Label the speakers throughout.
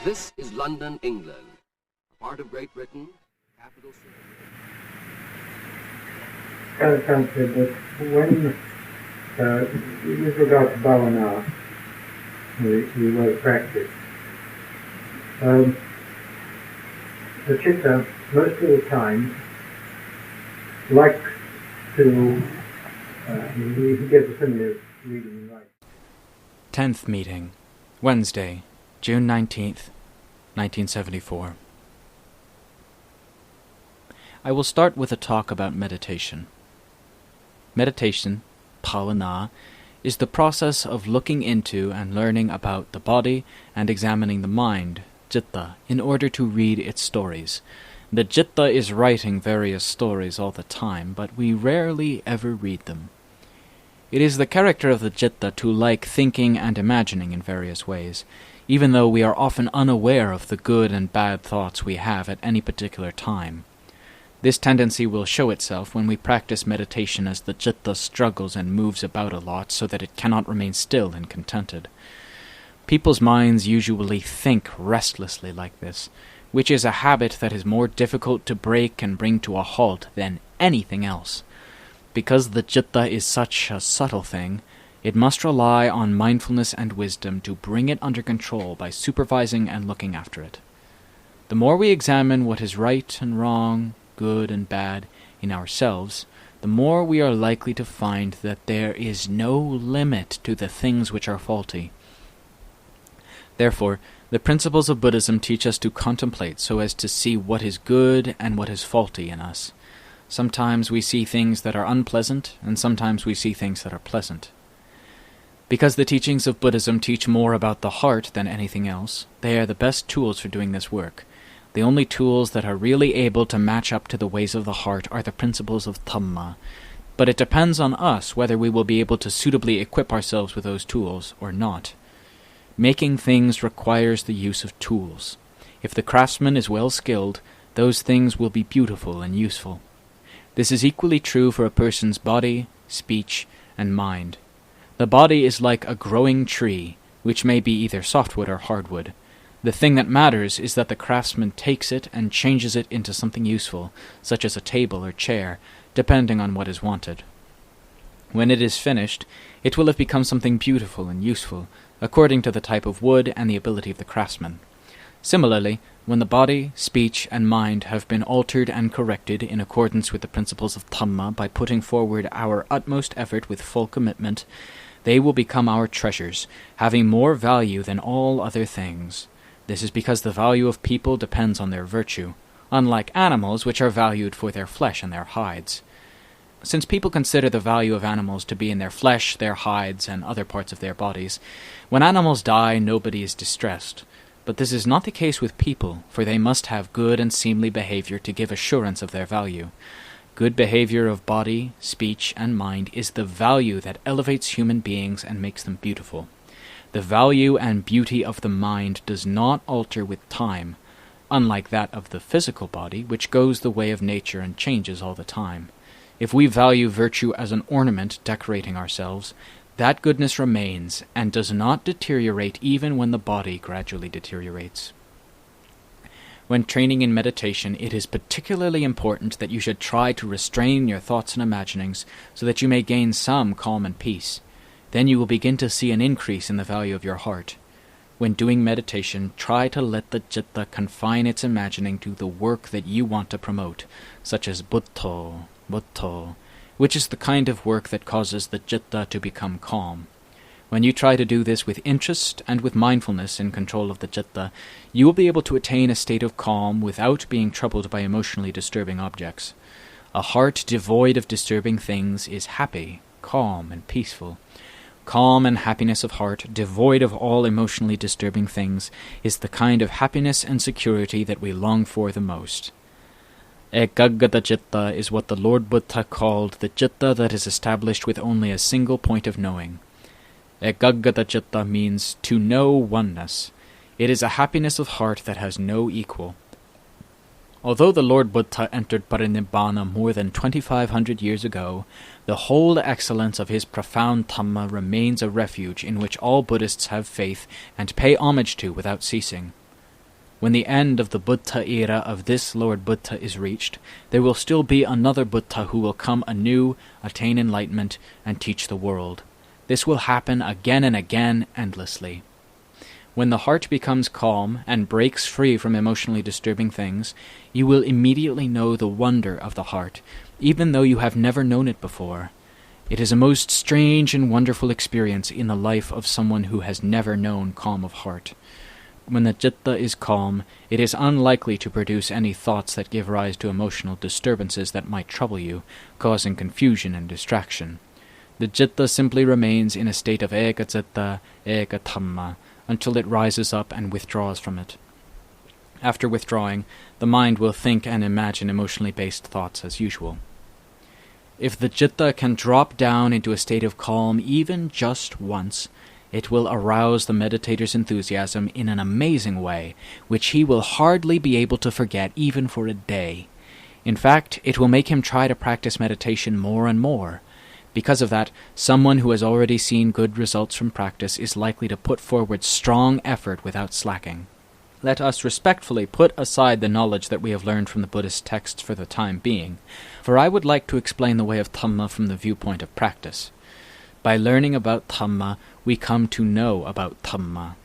Speaker 1: This is London, England, a part of Great Britain, capital city.
Speaker 2: But when, with regard to bhavana, the way of practice, the chitta, most of the time, likes to, he gets a similar reading and writing.
Speaker 3: 10th meeting, Wednesday, June 19th, 1974. I will start with a talk about meditation. Meditation, bhavana, is the process of looking into and learning about the body and examining the mind, citta, in order to read its stories. The citta is writing various stories all the time, but we rarely ever read them. It is the character of the citta to like thinking and imagining in various ways, even though we are often unaware of the good and bad thoughts we have at any particular time. This tendency will show itself when we practice meditation as the citta struggles and moves about a lot so that it cannot remain still and contented. People's minds usually think restlessly like this, which is a habit that is more difficult to break and bring to a halt than anything else. Because the citta is such a subtle thing, it must rely on mindfulness and wisdom to bring it under control by supervising and looking after it. The more we examine what is right and wrong, good and bad, in ourselves, the more we are likely to find that there is no limit to the things which are faulty. Therefore, the principles of Buddhism teach us to contemplate so as to see what is good and what is faulty in us. Sometimes we see things that are unpleasant, and sometimes we see things that are pleasant. Because the teachings of Buddhism teach more about the heart than anything else, they are the best tools for doing this work. The only tools that are really able to match up to the ways of the heart are the principles of Dhamma, but it depends on us whether we will be able to suitably equip ourselves with those tools or not. Making things requires the use of tools. If the craftsman is well skilled, those things will be beautiful and useful. This is equally true for a person's body, speech, and mind. The body is like a growing tree, which may be either softwood or hardwood. The thing that matters is that the craftsman takes it and changes it into something useful, such as a table or chair, depending on what is wanted. When it is finished, it will have become something beautiful and useful, according to the type of wood and the ability of the craftsman. Similarly, when the body, speech, and mind have been altered and corrected in accordance with the principles of Dhamma by putting forward our utmost effort with full commitment, they will become our treasures, having more value than all other things. This is because the value of people depends on their virtue, unlike animals which are valued for their flesh and their hides. Since people consider the value of animals to be in their flesh, their hides, and other parts of their bodies, when animals die, nobody is distressed. But this is not the case with people, for they must have good and seemly behavior to give assurance of their value. Good behavior of body, speech, and mind is the value that elevates human beings and makes them beautiful. The value and beauty of the mind does not alter with time, unlike that of the physical body, which goes the way of nature and changes all the time. If we value virtue as an ornament decorating ourselves, that goodness remains and does not deteriorate even when the body gradually deteriorates. When training in meditation, it is particularly important that you should try to restrain your thoughts and imaginings so that you may gain some calm and peace. Then you will begin to see an increase in the value of your heart. When doing meditation, try to let the citta confine its imagining to the work that you want to promote, such as buddho, which is the kind of work that causes the citta to become calm. When you try to do this with interest and with mindfulness in control of the citta, you will be able to attain a state of calm without being troubled by emotionally disturbing objects. A heart devoid of disturbing things is happy, calm, and peaceful. Calm and happiness of heart, devoid of all emotionally disturbing things, is the kind of happiness and security that we long for the most. Ekaggata citta is what the Lord Buddha called the citta that is established with only a single point of knowing. Ekaggata citta means to know oneness. It is a happiness of heart that has no equal. Although the Lord Buddha entered Parinibbana more than 2,500 years ago, the whole excellence of his profound Dhamma remains a refuge in which all Buddhists have faith and pay homage to without ceasing. When the end of the Buddha era of this Lord Buddha is reached, there will still be another Buddha who will come anew, attain enlightenment, and teach the world. This will happen again and again, endlessly. When the heart becomes calm and breaks free from emotionally disturbing things, you will immediately know the wonder of the heart, even though you have never known it before. It is a most strange and wonderful experience in the life of someone who has never known calm of heart. When the citta is calm, it is unlikely to produce any thoughts that give rise to emotional disturbances that might trouble you, causing confusion and distraction. The citta simply remains in a state of eka citta, eka dhamma, until it rises up and withdraws from it. After withdrawing, the mind will think and imagine emotionally based thoughts as usual. If the citta can drop down into a state of calm even just once, it will arouse the meditator's enthusiasm in an amazing way, which he will hardly be able to forget even for a day. In fact, it will make him try to practice meditation more and more. Because of that, someone who has already seen good results from practice is likely to put forward strong effort without slacking. Let us respectfully put aside the knowledge that we have learned from the Buddhist texts for the time being, for I would like to explain the way of Dhamma from the viewpoint of practice. By learning about Dhamma, we come to know about Dhamma.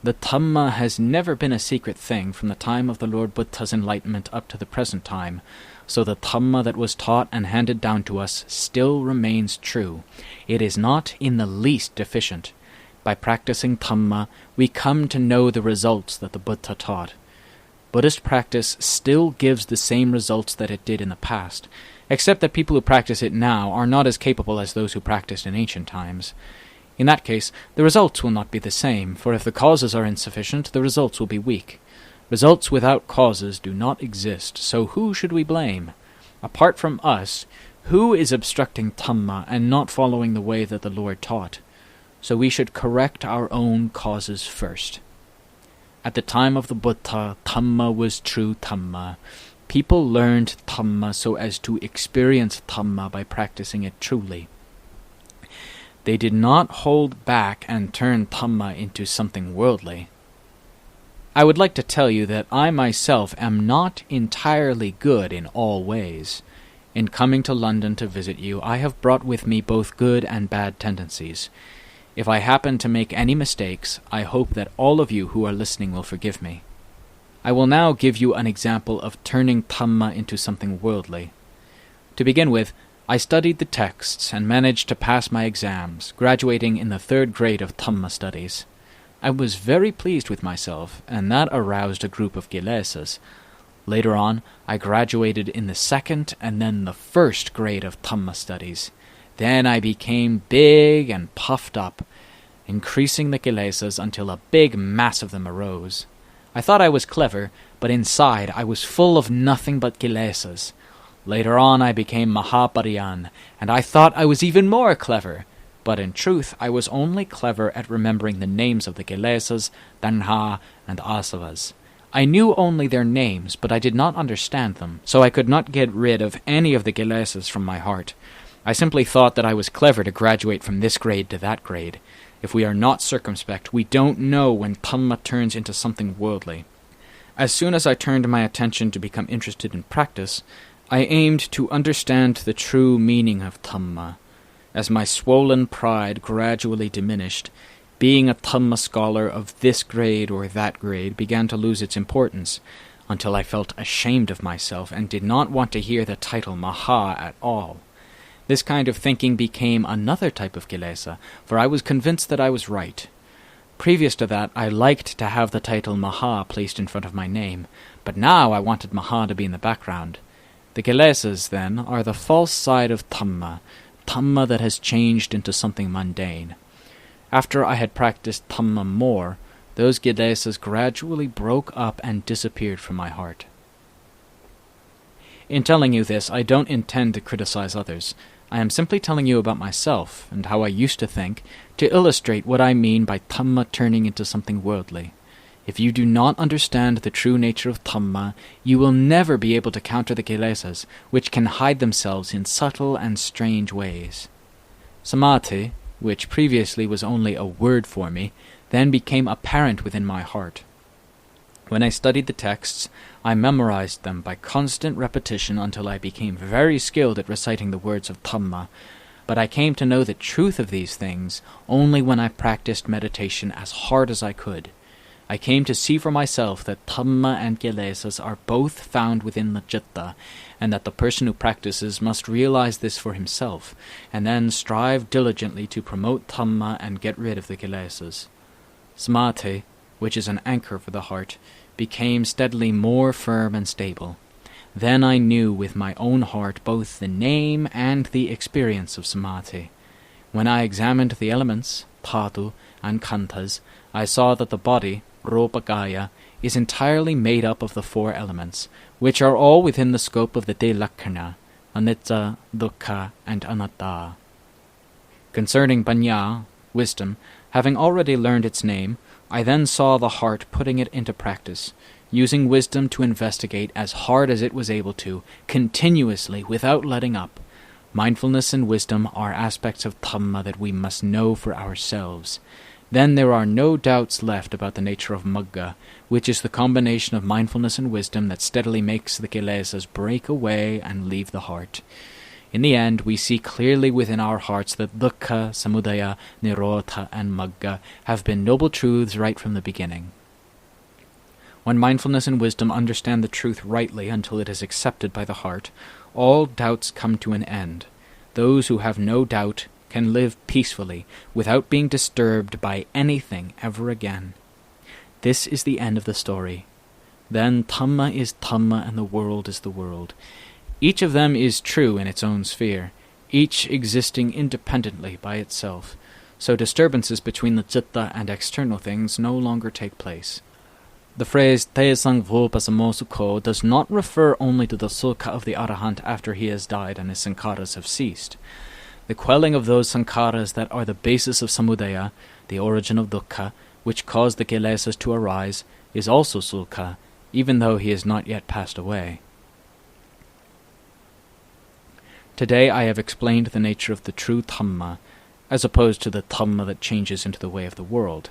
Speaker 3: The Dhamma has never been a secret thing from the time of the Lord Buddha's enlightenment up to the present time, so the Dhamma that was taught and handed down to us still remains true. It is not in the least deficient. By practicing Dhamma, we come to know the results that the Buddha taught. Buddhist practice still gives the same results that it did in the past, except that people who practice it now are not as capable as those who practiced in ancient times. In that case, the results will not be the same, for if the causes are insufficient, the results will be weak. Results without causes do not exist, so who should we blame? Apart from us, who is obstructing Dhamma and not following the way that the Lord taught? So we should correct our own causes first. At the time of the Buddha, Dhamma was true Dhamma. People learned Dhamma so as to experience Dhamma by practicing it truly. They did not hold back and turn Dhamma into something worldly. I would like to tell you that I myself am not entirely good in all ways. In coming to London to visit you, I have brought with me both good and bad tendencies. If I happen to make any mistakes, I hope that all of you who are listening will forgive me. I will now give you an example of turning Dhamma into something worldly. To begin with, I studied the texts and managed to pass my exams, graduating in the 3rd grade of Dhamma studies. I was very pleased with myself, and that aroused a group of kilesas. Later on, I graduated in the 2nd and then the 1st grade of Dhamma studies. Then I became big and puffed up, increasing the kilesas until a big mass of them arose. I thought I was clever, but inside I was full of nothing but kilesas. Later on I became Maha, and I thought I was even more clever. But in truth, I was only clever at remembering the names of the kilesas, tanha, and asavas. I knew only their names, but I did not understand them, so I could not get rid of any of the kilesas from my heart. I simply thought that I was clever to graduate from this grade to that grade. If we are not circumspect, we don't know when Dhamma turns into something worldly. As soon as I turned my attention to become interested in practice, I aimed to understand the true meaning of Dhamma. As my swollen pride gradually diminished, being a Dhamma scholar of this grade or that grade began to lose its importance, until I felt ashamed of myself and did not want to hear the title Maha at all. This kind of thinking became another type of kilesa, for I was convinced that I was right. Previous to that, I liked to have the title Maha placed in front of my name, but now I wanted Maha to be in the background. The kilesas, then, are the false side of Dhamma, Dhamma that has changed into something mundane. After I had practiced Dhamma more, those kilesas gradually broke up and disappeared from my heart. In telling you this, I don't intend to criticize others. I am simply telling you about myself and how I used to think, to illustrate what I mean by Dhamma turning into something worldly. If you do not understand the true nature of Dhamma, you will never be able to counter the kilesas, which can hide themselves in subtle and strange ways. Samadhi, which previously was only a word for me, then became apparent within my heart. When I studied the texts, I memorized them by constant repetition until I became very skilled at reciting the words of Dhamma, but I came to know the truth of these things only when I practiced meditation as hard as I could. I came to see for myself that Dhamma and Kilesas are both found within the citta, and that the person who practices must realize this for himself, and then strive diligently to promote Dhamma and get rid of the Kilesas. Samadhi, which is an anchor for the heart, became steadily more firm and stable. Then I knew with my own heart both the name and the experience of Samadhi. When I examined the elements, dhatu and khanthas, I saw that the body, Rupakaya, is entirely made up of the 4 elements, which are all within the scope of the Lakhana, Anicca, Dukkha, and Anatta. Concerning Panya, wisdom, having already learned its name, I then saw the heart putting it into practice, using wisdom to investigate as hard as it was able to, continuously, without letting up. Mindfulness and wisdom are aspects of Dhamma that we must know for ourselves. Then there are no doubts left about the nature of Magga, which is the combination of mindfulness and wisdom that steadily makes the Kilesas break away and leave the heart. In the end, we see clearly within our hearts that Dukkha, Samudaya, Nirodha, and Magga have been noble truths right from the beginning. When mindfulness and wisdom understand the truth rightly until it is accepted by the heart, all doubts come to an end. Those who have no doubt can live peacefully without being disturbed by anything ever again. This is the end of the story. Then Dhamma is Dhamma and the world is the world. Each of them is true in its own sphere, each existing independently by itself, so disturbances between the citta and external things no longer take place. The phrase Te Sangvopasamo Sukho does not refer only to the sukha of the Arahant after he has died and his sankharas have ceased. The quelling of those sankharas that are the basis of samudaya, the origin of dukkha, which cause the kilesas to arise, is also sukha, even though he has not yet passed away. Today I have explained the nature of the true Dhamma, as opposed to the Dhamma that changes into the way of the world.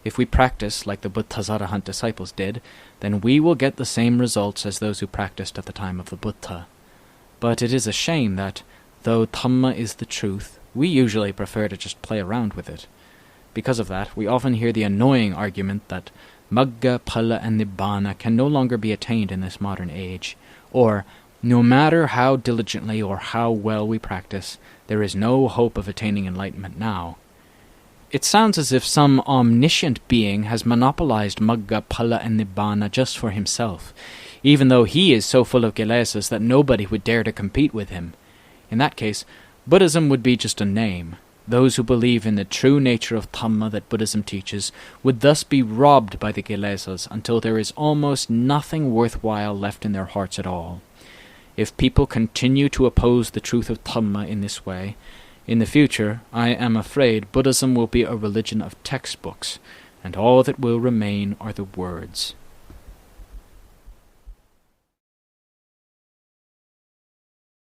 Speaker 3: If we practice like the Buddha's Arahant disciples did, then we will get the same results as those who practiced at the time of the Buddha. But it is a shame that, though Dhamma is the truth, we usually prefer to just play around with it. Because of that, we often hear the annoying argument that Magga, Phala, and Nibbana can no longer be attained in this modern age, or, no matter how diligently or how well we practice, there is no hope of attaining enlightenment now. It sounds as if some omniscient being has monopolized Magga, Phala, and Nibbana just for himself, even though he is so full of kilesas that nobody would dare to compete with him. In that case, Buddhism would be just a name. Those who believe in the true nature of Dhamma that Buddhism teaches would thus be robbed by the kilesas until there is almost nothing worthwhile left in their hearts at all. If people continue to oppose the truth of Dhamma in this way, in the future, I am afraid Buddhism will be a religion of textbooks, and all that will remain are the words.